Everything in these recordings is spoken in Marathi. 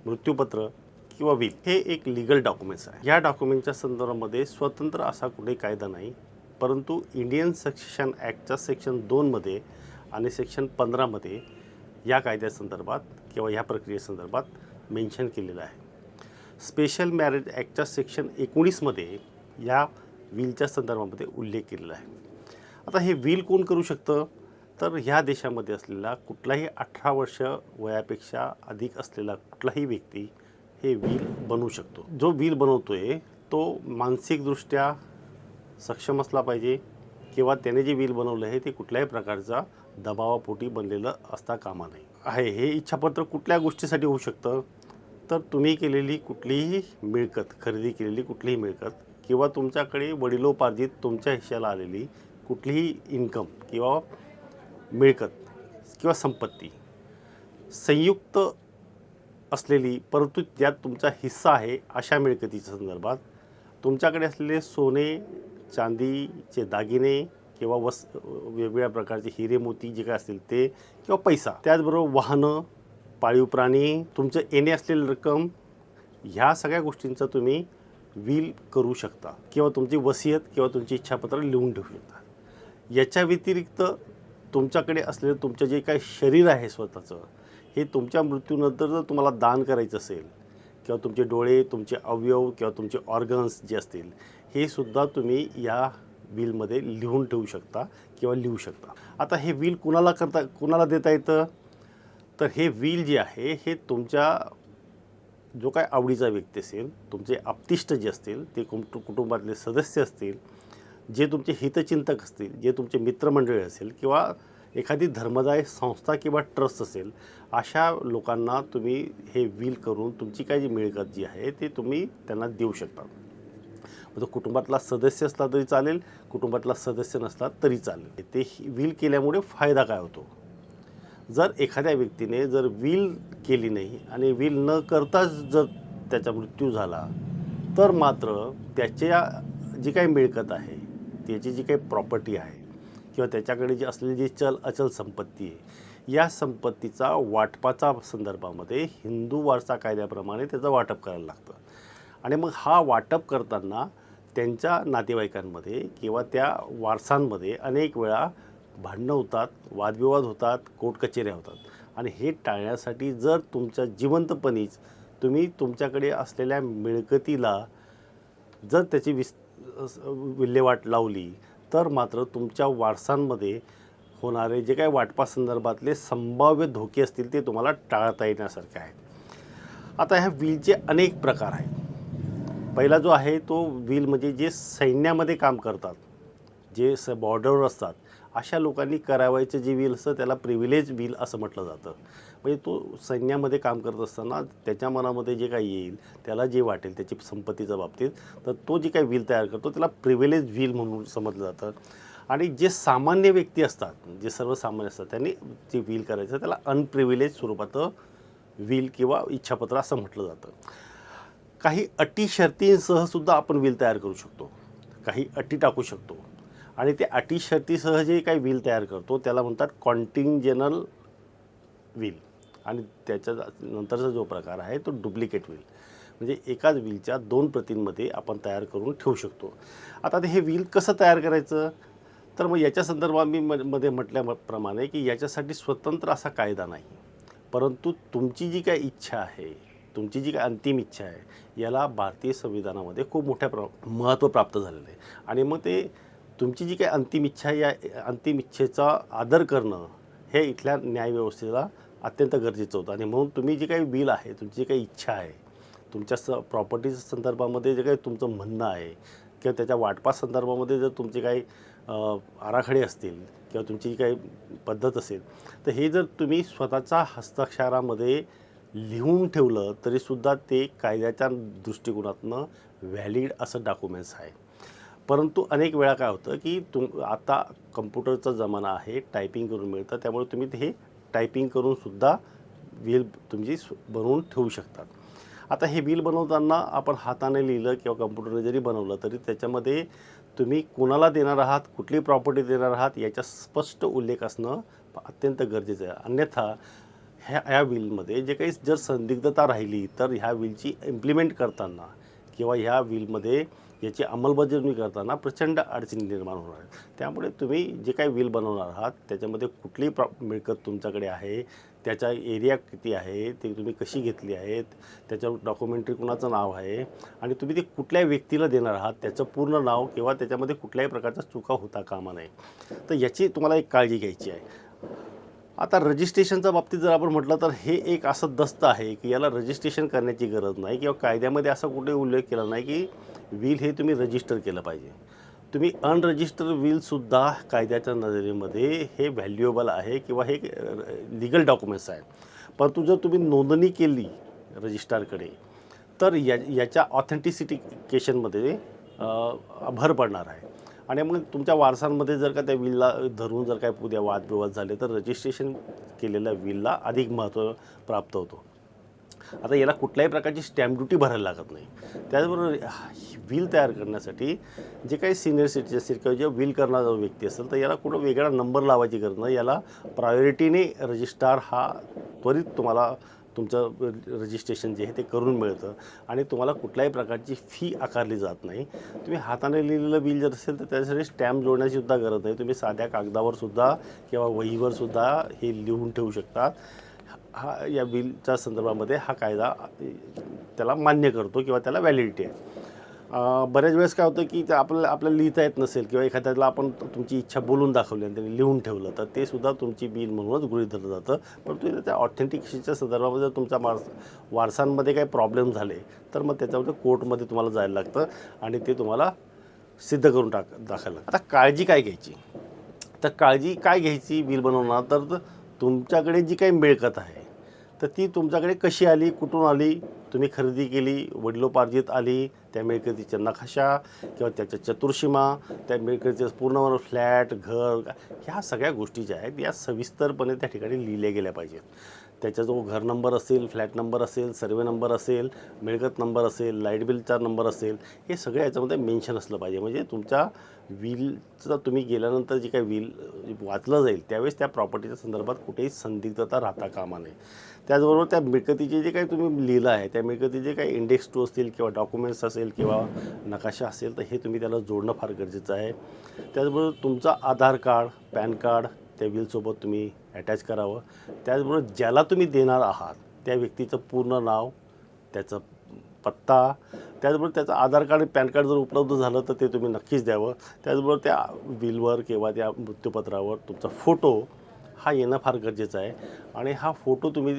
मृत्यूपत्र किंवा विल हे एक लीगल डॉक्युमेंट्स आहे. या डॉक्युमेंटच्या संदर्भामध्ये स्वतंत्र असा कुठे कायदा नाही, परंतु इंडियन सक्सेशन ॲक्टच्या सेक्शन 2मध्ये आणि सेक्शन 15मध्ये या कायद्यासंदर्भात किंवा ह्या प्रक्रियेसंदर्भात मेन्शन केलेलं आहे. स्पेशल मॅरेज ॲक्टच्या सेक्शन 19मध्ये या विलच्या संदर्भामध्ये उल्लेख केलेला आहे. आता हे विल कोण करू शकतं, तर ह्या देशामध्ये असलेला कुठलाही 18 वर्ष वयापेक्षा अधिक असलेला कुठलाही व्यक्ती हे विल बनवू शकतो. जो विल बनवतोय तो मानसिकदृष्ट्या सक्षम असला पाहिजे किंवा त्याने जे विल बनवलं आहे ते कुठल्याही प्रकारचा दबावापोटी बनलेलं असता कामा नये. हे इच्छापत्र कुठल्या गोष्टीसाठी होऊ शकतं, तर तुम्ही केलेली कुठलीही मिळकत, खरेदी केलेली कुठलीही मिळकत किंवा तुमच्याकडे वडिलोपार्जित तुमच्या हिश्श्याला आलेली कुठलीही इन्कम किंवा मिळकत किंवा संपत्ती संयुक्त असलेली परंतु त्यात तुमचा हिस्सा आहे अशा मिळकतीच्या संदर्भात तुमच्याकडे असलेले सोने चांदीचे दागिने किंवा वेगवेगळ्या प्रकारचे हिरे मोती जे काय असतील ते किंवा पैसा, त्याचबरोबर वाहनं, पाळीव प्राणी, तुमचं येणे असलेली रक्कम, ह्या सगळ्या गोष्टींचं तुम्ही विल करू शकता किंवा तुमची वसियत किंवा तुमची इच्छापत्र लिहून ठेवू शकता. याच्या व्यतिरिक्त तुमच्याकडे असलेलं तुमचं जे काही शरीर आहे स्वतःचं, हे तुमच्या मृत्यूनंतर जर तुम्हाला दान करायचं असेल किंवा तुमचे डोळे, तुमचे अवयव किंवा तुमचे ऑर्गन्स जे असतील हे सुद्धा तुम्ही या विलमध्ये लिहून ठेवू शकता किंवा लिहू शकता. आता हे विल कुणाला देता येतं, तर हे विल जे आहे हे तुमच्या जो काय आवडीचा व्यक्ती असेल, तुमचे आप्तिष्ट जे असतील, ते कुटुंबातले सदस्य असतील, जे तुमचे हितचिंतक असतील, जे तुमचे मित्रमंडळी असेल किंवा एखादी धर्मदाय संस्था किंवा ट्रस्ट असेल, अशा लोकांना तुम्ही हे विल करून तुमची काय जी मिळकत जी आहे ते तुम्ही त्यांना देऊ शकता. तो कुटुंबातला सदस्य असला तरी चालेल, कुटुंबातला सदस्य नसला तरी चालेल. ते विल केल्यामुळे फायदा काय होतो, जर एखाद्या व्यक्तीने जर विल केली नाही आणि विल न करताच जर त्याचा मृत्यू झाला, तर मात्र त्याच्या जी काही मिळकत आहे, त्याची जी काही प्रॉपर्टी आहे किंवा त्याच्याकडे जी असलेली जी अचल संपत्ती आहे, या संपत्तीचा वाटपाचा संदर्भामध्ये हिंदू वारसा कायद्याप्रमाणे त्याचं वाटप करायला लागतं. आणि मग हा वाटप करताना त्यांच्या नातेवाईकांमध्ये किंवा त्या वारसांमध्ये अनेक वेळा भांडणं होतात, वादविवाद होतात, कोर्ट कचेऱ्या होतात. आणि हे टाळण्यासाठी जर तुमच्या जिवंतपणीच तुम्ही तुमच्याकडे असलेल्या मिळकतीला जर त्याची विल्हेवाट लावली, तर मात्र तुमच्या वारसांमध्ये होणारे जे काही वाटपासंदर्भातले संभाव्य धोके असतील ते तुम्हाला टाळता येण्यासारखे आहेत. आता ह्या विलचे अनेक प्रकार आहेत. पहिला जो आहे तो विल म्हणजे जे सैन्यामध्ये काम करतात, जे बॉर्डरवर असतात, अशा लोकांनी करावायचं जे विल असतं त्याला प्रिव्हिलेज विल असं म्हटलं जातं. म्हणजे तो सैन्यामध्ये काम करत असताना त्याच्या मनामध्ये जे काही येईल, त्याला जे वाटेल त्याची संपत्तीच्या बाबतीत, तर तो जे काही विल तयार करतो त्याला प्रिव्हिलेज विल म्हणून समजलं जातं. आणि जे सामान्य व्यक्ती असतात, जे सर्वसामान्य असतात, त्यांनी जे विल करायचं त्याला अनप्रिव्हिलेज स्वरूपाचं विल किंवा इच्छापत्र असं म्हटलं जातं. काही अटी शर्तींसह सुद्धा आपण विल तयार करू शकतो, काही अटी टाकू शकतो. आणि ते अटी शर्तीसह जे काही विल तयार करतो त्याला म्हणतात कॉन्टिंजेनल विल. आणि त्याच्या नंतरचा जो प्रकार आहे तो डुप्लिकेट विल, म्हणजे एकाच विलच्या 2 प्रतींमध्ये आपण तयार करून ठेवू शकतो. आता हे विल कसं तयार करायचं, तर मग याच्या संदर्भात मी मध्ये म्हटल्याप्रमाणे की याच्यासाठी स्वतंत्र असा कायदा नाही, परंतु तुमची जी काही इच्छा आहे, तुमची जी काही अंतिम इच्छा आहे, याला भारतीय संविधानामध्ये खूप मोठ्या महत्त्व प्राप्त झालेलं आहे. आणि मग ते तुमची जी काही अंतिम इच्छा आहे, या अंतिम इच्छेचा आदर करणं हे इथल्या न्यायव्यवस्थेला अत्यंत गरजेचं होतं. आणि म्हणून तुम्ही जी काही विल आहे, तुमची जी काही इच्छा आहे, तुमच्या प्रॉपर्टीच्या संदर्भामध्ये जे काही तुमचं म्हणणं आहे किंवा त्याच्या वाटपा संदर्भामध्ये जर तुमचे काही आराखडे असतील किंवा तुमची जी काही पद्धत असेल, तर हे जर तुम्ही स्वतःच्या हस्ताक्षरामध्ये लिहून ठेवलं तरीसुद्धा ते कायद्याच्या दृष्टिकोनातनं व्हॅलिड असं डॉक्युमेंट्स आहे. परंतु अनेक वेळा काय होतं की आता कम्प्युटरचा जमाना आहे, टायपिंग करून मिळतं, त्यामुळे तुम्ही हे टायपिंग करूनसुद्धा विल तुमची बनवून ठेवू शकतात. आता हे बिल बनवताना आपण हाताने लिहिलं किंवा कम्प्युटरने जरी बनवलं तरी त्याच्यामध्ये तुम्ही कोणाला देणार आहात, कुठली प्रॉपर्टी देणार आहात याचा स्पष्ट उल्लेख असणं अत्यंत गरजेचं आहे. अन्यथा ह्या विलमध्ये जे काही जर संदिग्धता राहिली तर ह्या विलची इम्प्लिमेंट करताना किंवा ह्या विलमध्ये याची अंमलबजावणी करताना प्रचंड अडचणी निर्माण होणार आहेत. त्यामुळे तुम्ही जे काही विल बनवणार आहात त्याच्यामध्ये कुठली मिळकत तुमच्याकडे आहे, त्याचा एरिया किती आहे, ते तुम्ही कशी घेतली आहेत, त्याच्यावर डॉक्युमेंटरी कुणाचं नाव आहे आणि तुम्ही ते कुठल्या व्यक्तीला देणार आहात त्याचं पूर्ण नाव किंवा त्याच्यामध्ये कुठल्याही प्रकारच्या चुका होता कामा नये. तर याची तुम्हाला एक काळजी घ्यायची आहे. आता रजिस्ट्रेशनच्या बाबतीत जर आपण म्हटलं तर हे एक असं दस्त आहे की याला रजिस्ट्रेशन करण्याची गरज नाही किंवा कायद्यामध्ये असा कुठे उल्लेख केला नाही की विल हे तुम्ही रजिस्टर केलं पाहिजे. तुम्ही अनरजिस्टर्ड विलसुद्धा कायद्याच्या नजरेमध्ये हे व्हॅल्युएबल आहे किंवा हे लीगल डॉक्युमेंट्स आहेत. परंतु जर तुम्ही नोंदणी केली रजिस्ट्रारकडे तर याच्या ऑथेंटिसिटिकेशनमध्ये भर पडणार आहे आणि मग तुमच्या वारसांमध्ये जर का त्या विलला धरून जर काय उद्या वादविवाद झाले तर रजिस्ट्रेशन केलेल्या विलला अधिक महत्त्व प्राप्त होतो. आता याला कुठल्याही प्रकारची स्टॅम्प ड्युटी भरायला लागत नाही. त्याचबरोबर विल तयार करण्यासाठी जे काही सिनियर सिटीजन असेल किंवा जे विल करणारा व्यक्ती असेल तर याला कुठं वेगळा नंबर लावायची गरज नाही. याला प्रायोरिटीने रजिस्ट्रार हा त्वरित तुम्हाला तुमचं रजिस्ट्रेशन जे आहे ते करून मिळतं आणि तुम्हाला कुठल्याही प्रकारची फी आकारली जात नाही. तुम्ही हाताने लिहिलेलं बिल जर असेल तर त्यासाठी स्टॅम्प जोडण्याची सुद्धा गरज नाही. तुम्ही साध्या कागदावरसुद्धा किंवा वहीवरसुद्धा हे लिहून ठेवू शकतात. या बिलच्या संदर्भामध्ये हा कायदा त्याला मान्य करतो किंवा त्याला व्हॅलिडिटी आहे. बऱ्याच वेळेस काय होतं की आपल्याला लिहिता येत नसेल किंवा एखाद्याला आपण तुमची इच्छा बोलून दाखवली आणि त्यांनी लिहून ठेवलं तर ते सुद्धा तुमची बिल म्हणूनच गृहीत धरलं जातं. परंतु त्या ऑथेंटिकेशनच्या संदर्भामध्ये जर तुमच्या वारसांमध्ये काही प्रॉब्लेम झाले तर मग त्याच्यामध्ये कोर्टमध्ये तुम्हाला जायला लागतं आणि ते तुम्हाला सिद्ध करून दाखवायला. आता काळजी काय घ्यायची, तर काळजी काय घ्यायची बिल बनवणार तर तुमच्याकडे जी काही मिळकत आहे तर ती तुमच्याकडे कशी आली, कुठून आली, तुम्ही खरेदी केली, वडिलोपार्जित आली, त्या मिळकतीच्या नकाशा किंवा त्याच्या चतुर्सीमा, त्या मिळकतीचं पूर्ण फ्लॅट, घर, ह्या सगळ्या गोष्टी ज्या आहेत या सविस्तरपणे त्या ठिकाणी लिहिल्या गेल्या पाहिजेत. त्याचा जो घर नंबर असेल, फ्लॅट नंबर असेल, सर्वे नंबर असेल, मिळकत नंबर असेल, लाईट बिलचा नंबर असेल, हे सगळं याच्यामध्ये मेन्शन असलं पाहिजे. म्हणजे तुमच्या विलचं तुम्ही गेल्यानंतर जे काही विल वाचलं जाईल त्यावेळेस त्या प्रॉपर्टीच्या संदर्भात कुठेही संदिग्धता राहता कामा नये. त्याचबरोबर त्या मिळकतीचे जे काही तुम्ही लिहिलं आहे त्या मिळकतीचे जे काही इंडेक्स टू असतील किंवा डॉक्युमेंट्स असेल किंवा नकाशा असेल तर हे तुम्ही त्याला जोडणं फार गरजेचं आहे. त्याचबरोबर तुमचा आधार कार्ड, पॅन कार्ड त्या विलसोबत तुम्ही अटॅच करावं. त्याचबरोबर ज्याला तुम्ही देणार आहात त्या व्यक्तीचं पूर्ण नाव, त्याचं पत्ता, त्याचबरोबर त्याचं आधार कार्ड, पॅन कार्ड जर उपलब्ध झालं तर ते तुम्ही नक्कीच द्यावं. त्याचबरोबर त्या विलवर किंवा त्या मृत्यूपत्रावर तुमचा फोटो हा येणं फार गरजेचं आहे आणि हा फोटो तुम्ही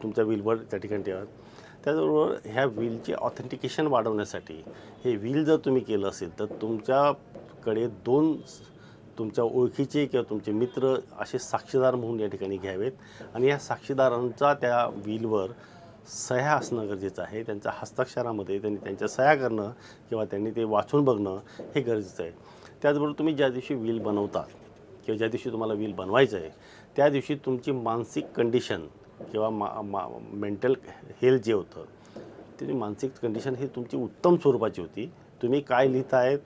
तुमच्या विलवर त्या ठिकाणी ठेवा. त्याचबरोबर ह्या विलचे ऑथेंटिकेशन वाढवण्यासाठी हे विल जर तुम्ही केलं असेल तर तुमच्याकडे 2 तुमच्या ओळखीचे किंवा तुमचे मित्र असे साक्षीदार म्हणून या ठिकाणी घ्यावेत आणि या साक्षीदारांचा त्या विलवर सह्या असणं गरजेचं आहे. त्यांच्या हस्ताक्षरामध्ये त्यांनी त्यांच्या सह्या करणं किंवा त्यांनी ते वाचून बघणं हे गरजेचं आहे. त्याचबरोबर तुम्ही ज्या दिवशी विल बनवतात किंवा ज्या दिवशी तुम्हाला विल बनवायचं आहे त्या दिवशी तुमची मानसिक कंडिशन किंवा मेंटल हेल्थ जे होतं ते मानसिक कंडिशन ही तुमची उत्तम स्वरूपाची होती. तुम्ही काय लिहित आहेत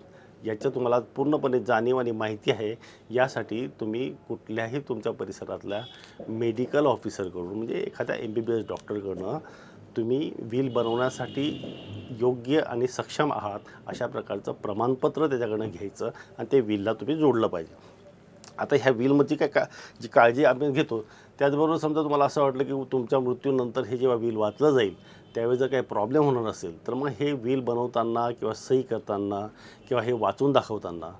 याचं तुम्हाला पूर्णपणे जाणीव आणि माहिती आहे. यासाठी तुम्ही कुठल्याही तुमच्या परिसरातल्या मेडिकल ऑफिसरकडून म्हणजे एखाद्या MBBS डॉक्टरकडून तुम्ही विल बनवण्यासाठी योग्य आणि सक्षम आहात अशा प्रकारचं प्रमाणपत्र त्याच्याकडनं घ्यायचं आणि ते विलला तुम्ही जोडलं पाहिजे. आता ह्या विलमध्ये जी काळजी आपण घेतो त्याचबरोबर समजा तुम्हाला असं वाटलं की तुमच्या मृत्यूनंतर हे जेव्हा विल वाचलं जाईल त्यावेळी जर काही प्रॉब्लेम होणार असेल तर मग हे विल बनवताना किंवा सही करताना किंवा हे वाचून दाखवताना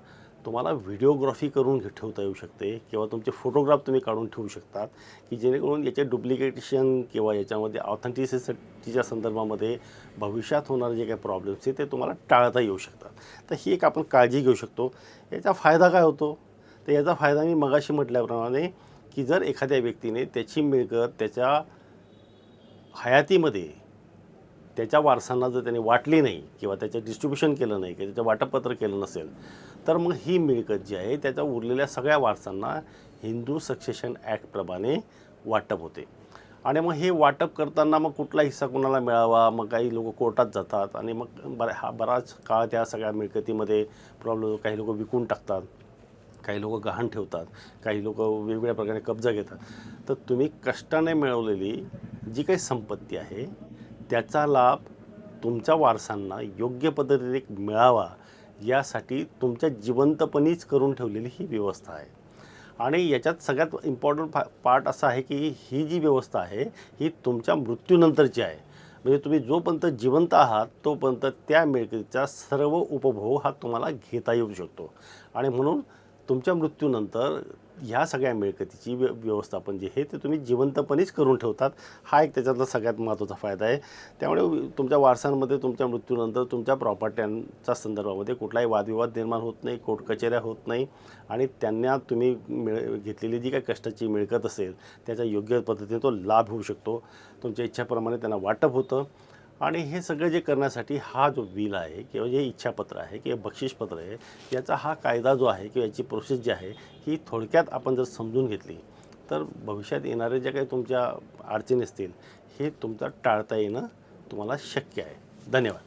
तुम्हाला व्हिडिओग्राफी करून ठेवता येऊ शकते किंवा तुमचे फोटोग्राफ तुम्ही काढून ठेवू शकतात की जेणेकरून याचे डुप्लिकेशन किंवा याच्यामध्ये ऑथेंटिसिटीच्या संदर्भामध्ये भविष्यात होणारे जे काही प्रॉब्लेम्स आहेत ते तुम्हाला टाळता येऊ शकतात. तर ही एक आपण काळजी घेऊ शकतो. याचा फायदा काय होतो तर याचा फायदा मी मगाशी म्हटल्याप्रमाणे की जर एखाद्या व्यक्तीने त्याची मिळकत त्याच्या हयातीमध्ये त्याच्या वारसांना जर त्याने वाटली नाही किंवा त्याचं डिस्ट्रीब्युशन केलं नाही किंवा त्याचं वाटपपत्र केलं नसेल तर मग ही मिळकत जी आहे त्याच्या उरलेल्या सगळ्या वारसांना हिंदू सक्सेशन ॲक्टप्रमाणे वाटप होते. आणि मग हे वाटप करताना मग कुठला हिस्सा कोणाला मिळावा, मग काही लोक कोर्टात जातात आणि मग बराच काळ त्या सगळ्या मिळकतीमध्ये प्रॉब्लेम, काही लोक विकून टाकतात, काही लोक गहाण ठेवतात, काही लोक वेगवेगळ्या प्रकारे कब्जा घेतात. तर तुम्ही कष्टाने मिळवलेली जी काही संपत्ती आहे त्याचा लाभ तुमच्या वारसांना योग्य पद्धतीने मिळावा यासाठी तुमच्या जिवंतपणीच करून ठेवलेली ही व्यवस्था आहे. आणि याच्यात सगळ्यात इम्पॉर्टंट पार्ट असा आहे की ही जी व्यवस्था आहे ही तुमच्या मृत्यूनंतरची आहे. म्हणजे तुम्ही जोपर्यंत जिवंत आहात तोपर्यंत त्या मिळकतीचा सर्व उपभोग हा तुम्हाला घेता येऊ शकतो. आणि म्हणून तुमच्या मृत्यूनंतर ह्या सगळ्या मिळकतीची व्यवस्थापन जे आहे ते तुम्ही जिवंतपणेच करून ठेवतात. हा एक त्याच्यातला सगळ्यात महत्त्वाचा फायदा आहे. त्यामुळे तुमच्या वारसांमध्ये तुमच्या मृत्यूनंतर तुमच्या प्रॉपर्ट्यांच्या संदर्भामध्ये कुठलाही वादविवाद निर्माण होत नाही, कोर्ट कचेऱ्या होत नाही आणि त्यांना तुम्ही घेतलेली जी काही कष्टाची मिळकत असेल त्याचा योग्य पद्धतीने तो लाभ होऊ शकतो. तुमच्या इच्छाप्रमाणे त्यांना वाटप होतं. आणि हे सगळं जे करण्यासाठी हा जो बिल आहे किंवा जे इच्छापत्र आहे किंवा बक्षीसपत्र आहे याचा हा कायदा जो आहे किंवा याची प्रोसेस जी आहे ही थोडक्यात आपण जर समजून घेतली तर भविष्यात येणारे ज्या काही तुमच्या अडचणी असतील हे तुमचा टाळता येणं तुम्हाला शक्य आहे. धन्यवाद.